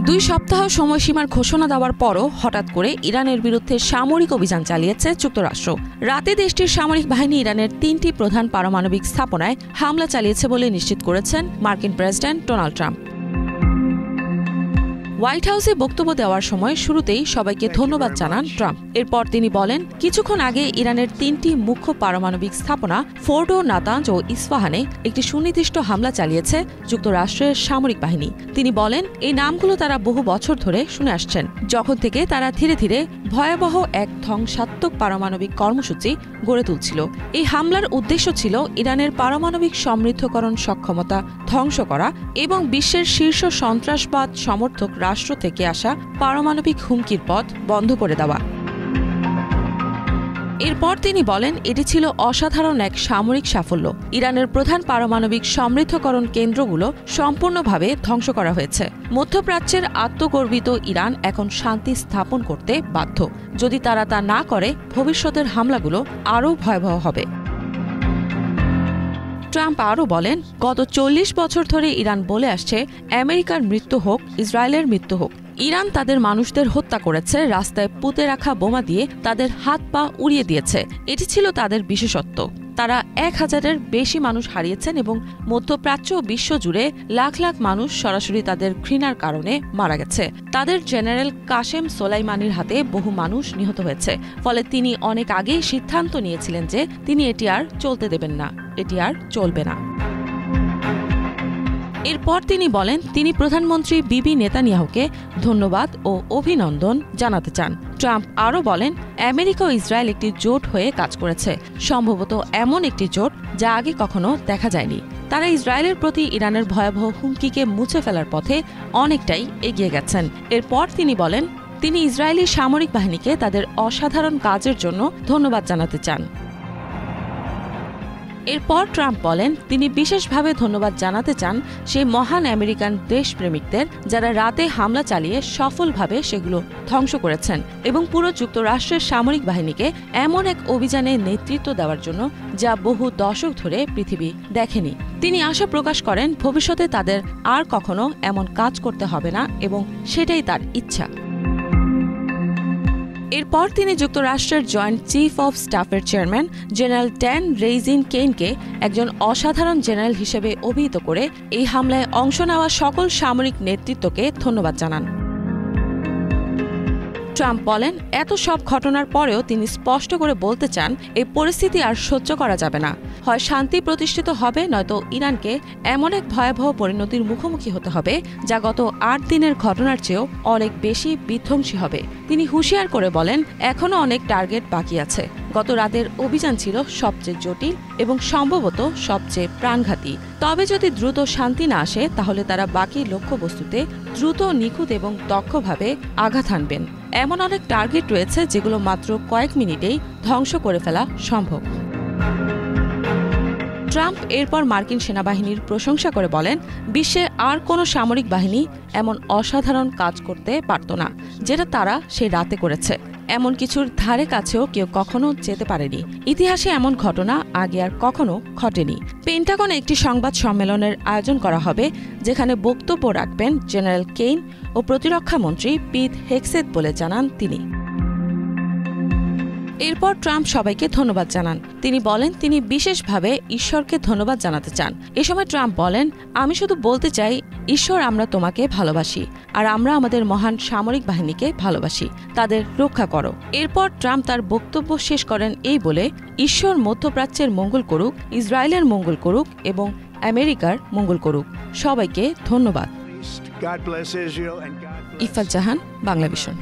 2 সপ্তাহ সময়সীমার ঘোষণা দেওয়ার পরও হঠাৎ করে ইরানের বিরুদ্ধে সামরিক অভিযান চালিয়েছে যুক্তরাষ্ট্র। রাতে দেশটির সামরিক বাহিনী ইরানের 3টি প্রধান পারমাণবিক স্থাপনায় হামলা চালিয়েছে বলে নিশ্চিত করেছেন মার্কিন প্রেসিডেন্ট ডোনাল্ড ট্রাম্প। হোয়াইট হাউসে বক্তব্য দেওয়ার সময় শুরুতেই সবাইকে ধন্যবাদ জানান ট্রাম্প। এরপর তিনি বলেন, কিছুক্ষণ আগে ইরানের 3টি মুখ্য পারমাণবিক স্থাপনা ফোর্ডো, নাতাঞ্জ ও ইস্পাহানে একটি সুনির্দিষ্ট হামলা চালিয়েছে যুক্তরাষ্ট্রের সামরিক বাহিনী। তিনি বলেন, এই নামগুলো তারা বহু বছর ধরে শুনে আসছেন, যখন থেকে তারা ধীরে ধীরে ভয়াবহ এক ধ্বংসাত্মক পারমাণবিক কর্মসূচি গড়ে তুলছিল। এই হামলার উদ্দেশ্য ছিল ইরানের পারমাণবিক সমৃদ্ধকরণ সক্ষমতা ধ্বংস করা এবং বিশ্বের শীর্ষ সন্ত্রাসবাদ সমর্থক রাষ্ট্র থেকে আসা পারমাণবিক হুমকির পথ বন্ধ করে দেওয়া। এরপর তিনি বলেন, এটি ছিল অসাধারণ এক সামরিক সাফল্য। ইরানের প্রধান পারমাণবিক সমৃদ্ধকরণ কেন্দ্রগুলো সম্পূর্ণভাবে ধ্বংস করা হয়েছে। মধ্যপ্রাচ্যের আত্মগর্বিত ইরান এখন শান্তি স্থাপন করতে বাধ্য। যদি তারা তা না করে, ভবিষ্যতের হামলাগুলো আরও ভয়াবহ হবে। ট্রাম্প আরও বলেন, গত 40 বছর ধরে ইরান বলে আসছে, আমেরিকার মৃত্যু হোক, ইসরায়েলের মৃত্যু হোক। ইরান তাদের মানুষদের হত্যা করেছে, রাস্তায় পুঁতে রাখা বোমা দিয়ে তাদের হাত পা উড়িয়ে দিয়েছে। এটি ছিল তাদের বিশেষত্ব। তারা 1000-এর বেশি মানুষ হারিয়েছেন এবং মধ্যপ্রাচ্য ও বিশ্ব জুড়ে লাখ লাখ মানুষ সরাসরি তাদের ঘৃণার কারণে মারা গেছে। তাদের জেনারেল কাশেম সোলাইমানির হাতে বহু মানুষ নিহত হয়েছে। ফলে তিনি অনেক আগেই সিদ্ধান্ত নিয়েছিলেন যে তিনি এটি আর চলতে দেবেন না, এটি আর চলবে না। এরপর তিনি বলেন, তিনি প্রধানমন্ত্রী বিবি নেতানিয়াহুকে ধন্যবাদ ও অভিনন্দন জানাতে চান। ট্রাম্প আরও বলেন, আমেরিকা ও ইসরায়েল একটি জোট হয়ে কাজ করেছে, সম্ভবত এমন একটি জোট যা আগে কখনো দেখা যায়নি। তারা ইসরায়েলের প্রতি ইরানের ভয়াবহ হুমকিকে মুছে ফেলার পথে অনেকটাই এগিয়ে গেছেন। এরপর তিনি বলেন, তিনি ইসরায়েলি সামরিক বাহিনীকে তাদের অসাধারণ কাজের জন্য ধন্যবাদ জানাতে চান। এরপর ট্রাম্প বলেন, তিনি বিশেষভাবে ধন্যবাদ জানাতে চান সেই মহান আমেরিকান দেশপ্রেমিকদের যারা রাতে হামলা চালিয়ে সফলভাবে সেগুলো ধ্বংস করেছেন এবং পুরো যুক্তরাষ্ট্রের সামরিক বাহিনীকে এমন এক অভিযানে নেতৃত্ব দেওয়ার জন্য যা বহু দশক ধরে পৃথিবী দেখেনি। তিনি আশা প্রকাশ করেন, ভবিষ্যতে তাদের আর কখনো এমন কাজ করতে হবে না এবং সেটাই তার ইচ্ছা। এরপর তিনি যুক্তরাষ্ট্রের জয়েন্ট চিফ অব স্টাফের চেয়ারম্যান জেনারেল ড্যান রেইজিন কেইনকে একজন অসাধারণ জেনারেল হিসেবে অভিহিত করে এই হামলায় অংশ নেওয়া সকল সামরিক নেতৃত্বকে ধন্যবাদ জানান। ট্রাম্প বলেন, এত সব ঘটনার পরেও তিনি স্পষ্ট করে বলতে চান, এই পরিস্থিতি আর সহ্য করা যাবে না। হয় শান্তি প্রতিষ্ঠিত হবে, নয়তো ইরানকে এমন এক ভয়াবহ পরিণতির মুখোমুখি হতে হবে যা গত 8 দিনের ঘটনার চেয়েও অনেক বেশি বিধ্বংসী হবে। তিনি হুঁশিয়ার করে বলেন, এখনও অনেক টার্গেট বাকি আছে। গত রাতের অভিযান ছিল সবচেয়ে জটিল এবং সম্ভবত সবচেয়ে প্রাণঘাতী। তবে যদি দ্রুত শান্তি না আসে, তাহলে তারা বাকি লক্ষ্যবস্তুতে দ্রুত, নিখুঁত এবং দক্ষভাবে আঘাত হানবেন। এমন অনেক টার্গেট রয়েছে যেগুলো মাত্র কয়েক মিনিটেই ধ্বংস করে ফেলা সম্ভব। ট্রাম্প এরপর মার্কিন সেনাবাহিনীর প্রশংসা করে বলেন, বিশ্বে আর কোনো সামরিক বাহিনী এমন অসাধারণ কাজ করতে পারত না যেটা তারা সেই রাতে করেছে। এমন কিছুর ধারে কাছেও কেউ কখনো যেতে পারেনি। ইতিহাসে এমন ঘটনা আগে আর কখনো ঘটেনি। পেন্টাগনে একটি সংবাদ সম্মেলনের আয়োজন করা হবে, যেখানে বক্তব্য রাখবেন জেনারেল কেইন ও প্রতিরক্ষা মন্ত্রী পিট হেগসেথ বলে জানান তিনি। এরপর ট্রাম্প সবাইকে ধন্যবাদ জানান। তিনি বলেন, তিনি বিশেষভাবে ঈশ্বরকে ধন্যবাদ জানাতে চান। এ সময় ট্রাম্প বলেন, আমি শুধু বলতে চাই, ঈশ্বর, আমরা তোমাকে ভালোবাসি আর আমরা আমাদের মহান সামরিক বাহিনীকে ভালোবাসি, তাদের রক্ষা করো। এরপর ট্রাম্প তার বক্তব্য শেষ করেন এই বলে, ঈশ্বর মধ্যপ্রাচ্যের মঙ্গল করুক, ইসরায়েলের মঙ্গল করুক এবং আমেরিকার মঙ্গল করুক। সবাইকে ধন্যবাদ। ইফাত জাহান, বাংলাভিশন।